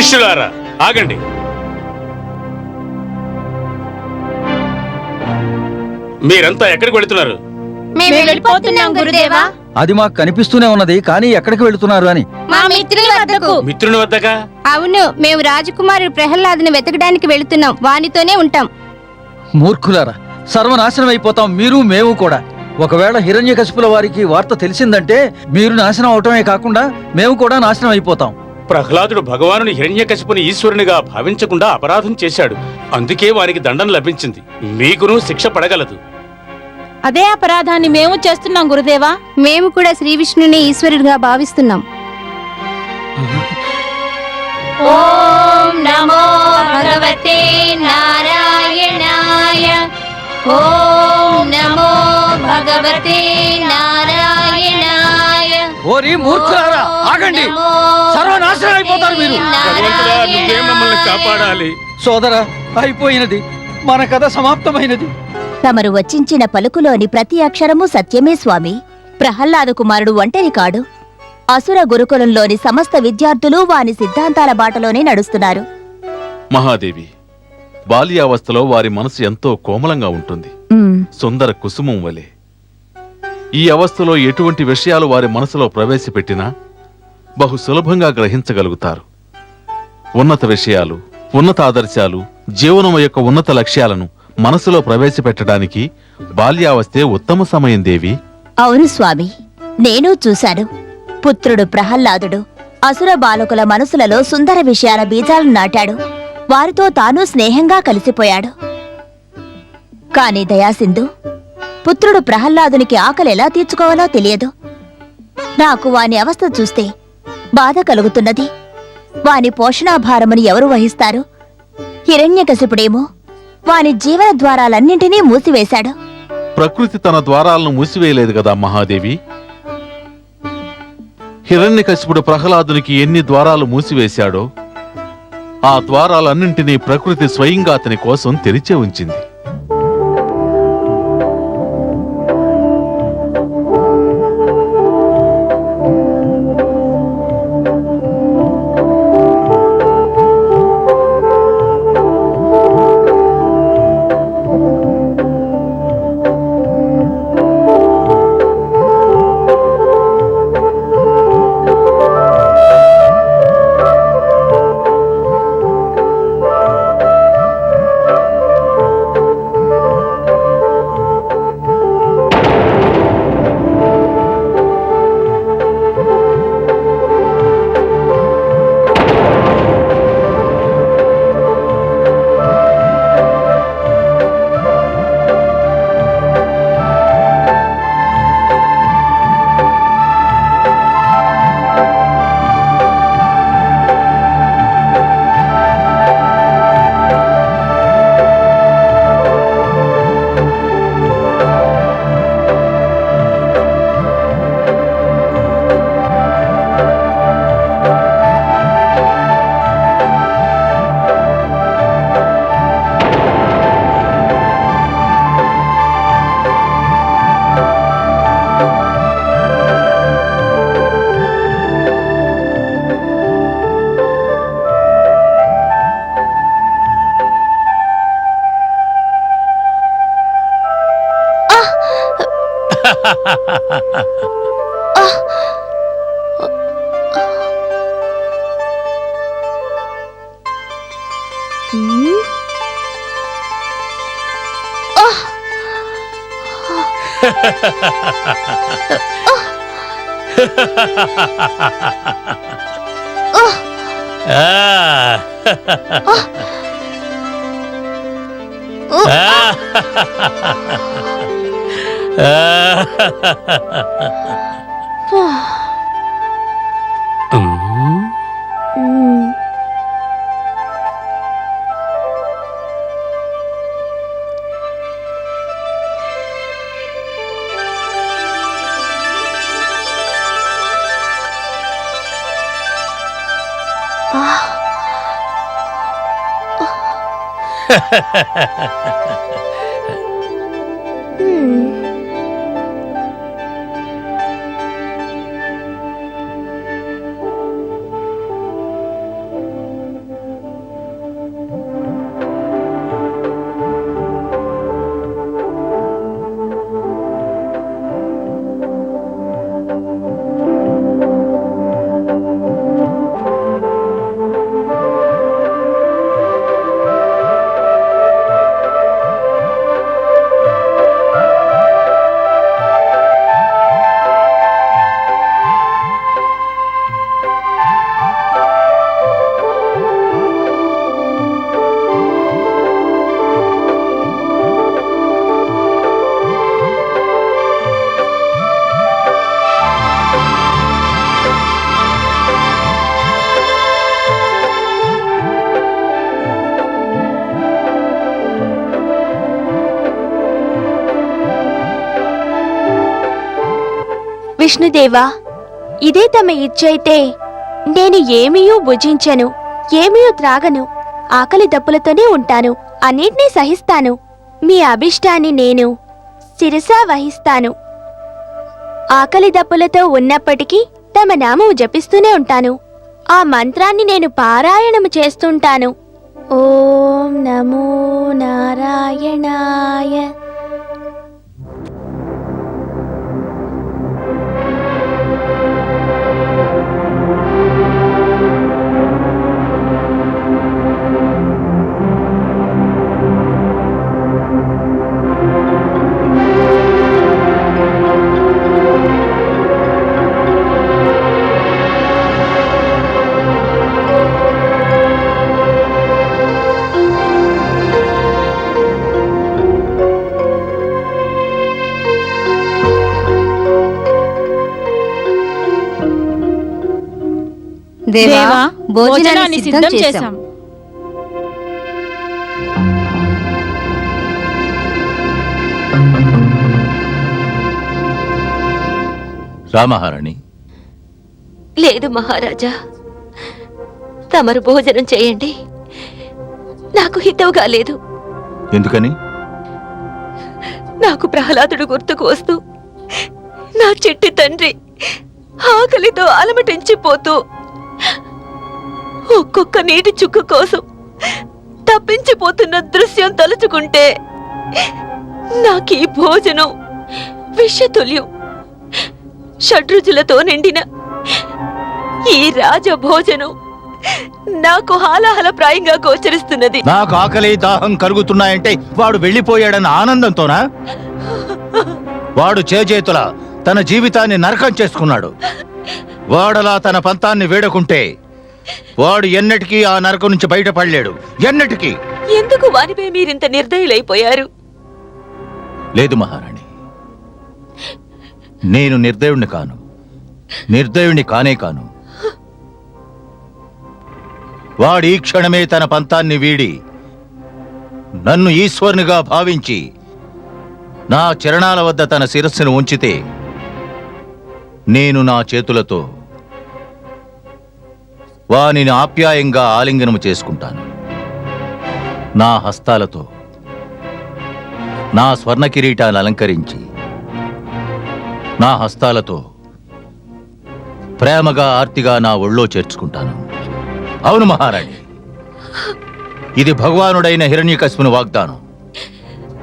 శిష్యులారా ఆగండి. మీరంతా ఎక్కడికి వెళుతున్నారు? మేము వెళ్ళిపోతున్నాం గురుదేవా. అది మాకు కనిపిస్తూనే ఉన్నది, కానీ ఎక్కడికి వెళుతున్నారు అని. మా మిత్రుని వద్దకు. మిత్రుని వద్దకా? అవును, మేము రాజకుమారుడు ప్రహ్లాదుని వెతకడానికి వెళుతున్నాం. వానితోనే ఉంటాం. మూర్ఖులారా, సర్వనాశనం అయిపోతాం మీరు మేము కూడా. ఒకవేళ హిరణ్యకశిపుల వారికి వార్త తెలిసిందంటే మీరు నాశనం అవటమే కాకుండా మేము కూడా నాశనం అయిపోతాం. ప్రహ్లాదుడు భగవానుని హిరణ్యకశిపుని ఈశ్వరునిగా భావించకుండా అపరాధం చేశాడు. అందుకే వానికి దండం లభించింది. మీకును శిక్ష పడగలదు. అదే అపరాధాన్ని మేము చేస్తున్నాం గురుదేవా. మేము కూడా శ్రీ విష్ణుని ఈశ్వరుడిగా భావిస్తున్నాం. ఓం నమో భగవతే నారాయణాయ. ఓం నమో భగవతే నారాయణాయ. ఓరి మూర్ఖులారా, ఆగండి! సర్వనాశనం అయిపోతారు మీరు. భగవంతుడా, నువ్వే మమ్మల్ని కాపాడాలి. సోదరా, అయిపోయినది, మన కథ సమాప్తమైనది. తమరు వచించిన పలుకులోని ప్రతి అక్షరము సత్యమే స్వామి. ప్రహ్లాద కుమారుడు ఒంటరి కాడు. అసుర గురుకులంలోని సమస్త విద్యార్థులు వాని సిద్ధాంతాల బాటలోనే నడుస్తున్నారు. మహాదేవి, బాల్యావస్థలో వారి మనసు ఎంతో కోమలంగా ఉంటుంది, సుందర కుసుమం వలె. ఈ అవస్థలో ఎటువంటి విషయాలు వారి మనసులో ప్రవేశపెట్టినా బహు సులభంగా గ్రహించగలుగుతారు. ఉన్నత విషయాలు, ఉన్నత ఆదర్శాలు, జీవనం యొక్క ఉన్నత లక్ష్యాలను మనసులో ప్రవేశపెట్టడానికి బాల్యావస్థే ఉత్తమ సమయం దేవి. అవును స్వామి, నేను చూశాను. పుత్రుడు ప్రహ్లాదుడు అసుర బాలకుల మనసులలో సుందర విషయాల బీజాలను నాటాడు. వారితో తాను స్నేహంగా కలిసిపోయాడు. కాని దయాసింధు, పుత్రుడు ప్రహ్లాదునికి ఆకలి ఎలా తీర్చుకోవాలో తెలియదు. నాకు వాని అవస్థ చూస్తే బాధ కలుగుతున్నది. వాని పోషణాభారముని ఎవరు వహిస్తారు? హిరణ్యకశిపుడేమో వాని జీవన ద్వారాలన్నింటినీ మూసివేశాడు. ప్రకృతి తన ద్వారాలను మూసివేయలేదు కదా మహాదేవి. హిరణ్యకశిపుడు ప్రహ్లాదునికి ఎన్ని ద్వారాలు మూసివేశాడో ఆ ద్వారాలన్నింటినీ ప్రకృతి స్వయంగా అతని కోసం తెరిచే ఉంచింది. విష్ణుదేవా, ఇదే తమ ఇచ్చైతే నేను ఏమీయూ భుజించను, ఏమీయూ త్రాగను, ఆకలి దప్పులతోనే ఉంటాను, అన్నిటినీ సహిస్తాను. మీ అభిష్టాన్ని నేను శిరసా వహిస్తాను. ఆకలి దప్పులతో ఉన్నప్పటికీ తమ నామము జపిస్తూనే ఉంటాను. ఆ మంత్రాన్ని నేను పారాయణము చేస్తుంటాను. ఓం నమో నారాయణాయ. దేవా, దేవా, భోజనాన్ని సిద్ధం చేశాం. చేశాం. రామహారాణి, లేదు మహారాజా, తమరు భోజనం చేయండి. నాకు హితవుగా లేదు. ఎందుకని? నాకు ప్రహ్లాదుడు గుర్తుకు వస్తూ నా చిట్టి తండ్రి ఆకలితో అలమటించిపోతూ ఒక్కొక్క నీటి చుక్క కోసం తప్పించిపోతున్న దృశ్యం తలుచుకుంటే నాకు ఈ భోజనం విషతుల్యం. షడ్రుచులతో నిండిన ఈ రాజభోజనం నాకు హాలాహలప్రాయంగా గోచరిస్తున్నది. నాకు ఆకలి దాహం కలుగుతున్నాయంటే వాడు వెళ్ళిపోయాడన్న ఆనందంతోనా? వాడు చేజేతుల తన జీవితాన్ని నరకం చేసుకున్నాడు. వాడలా తన పంతాన్ని వేడుకుంటే వాడు ఎన్నటికీ ఆ నరకం నుంచి బయటపడలేడు. ఎన్నటికీ. ఎందుకు వానిపై మీరింత నిర్దయులైపోయారు? లేదు మహారాణి, నేను నిర్దయుణ్ణి కాను, నిర్దయుణ్ణి కానే కాను. వాడి క్షణమే తన పంతాన్ని వీడి నన్ను ఈశ్వరునిగా భావించి నా చరణాల వద్ద తన శిరస్సును ఉంచితే నేను నా చేతులతో వానిని ఆప్యాయంగా ఆలింగనము చేసుకుంటాను. నా హస్తాలతో నా స్వర్ణ కిరీటాన్ని అలంకరించి నా హస్తాలతో ప్రేమగా ఆర్తిగా నా ఒళ్ళో చేర్చుకుంటాను. అవును మహారాణి, ఇది భగవానుడైన హిరణ్యకశిపుని వాగ్దానం.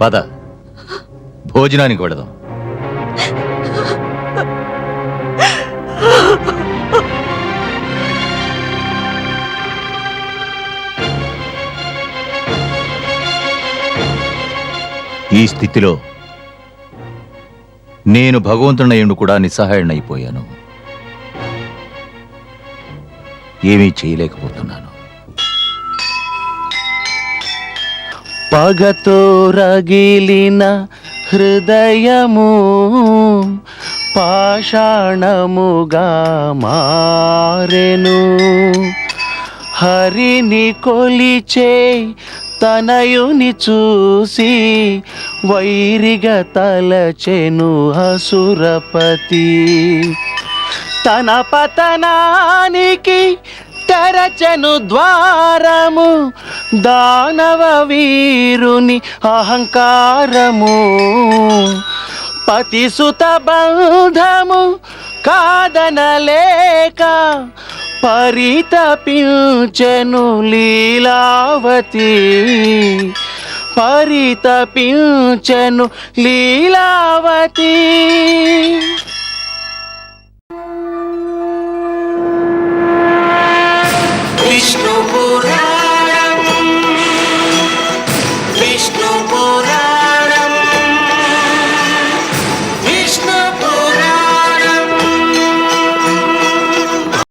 పద, భోజనానికి వెళదాం. ఈ స్థితిలో నేను భగవంతునయుడు కూడా నిస్సహాయుడైపోయాను. ఏమీ చేయలేకపోతున్నాను. పగతో రగిలిన హృదయము పాషాణముగా మారెను. హరిని కొలిచే తనయుని చూసి వైరిగా తలచెను అసురపతి. తన పతనానికి తెరచెను ద్వారము దానవ వీరుని అహంకారము. పతిసుత బంధము కాదనలేక పరితపించెను లీలావతి. పరితపించెను లీలావతి. విష్ణుపుర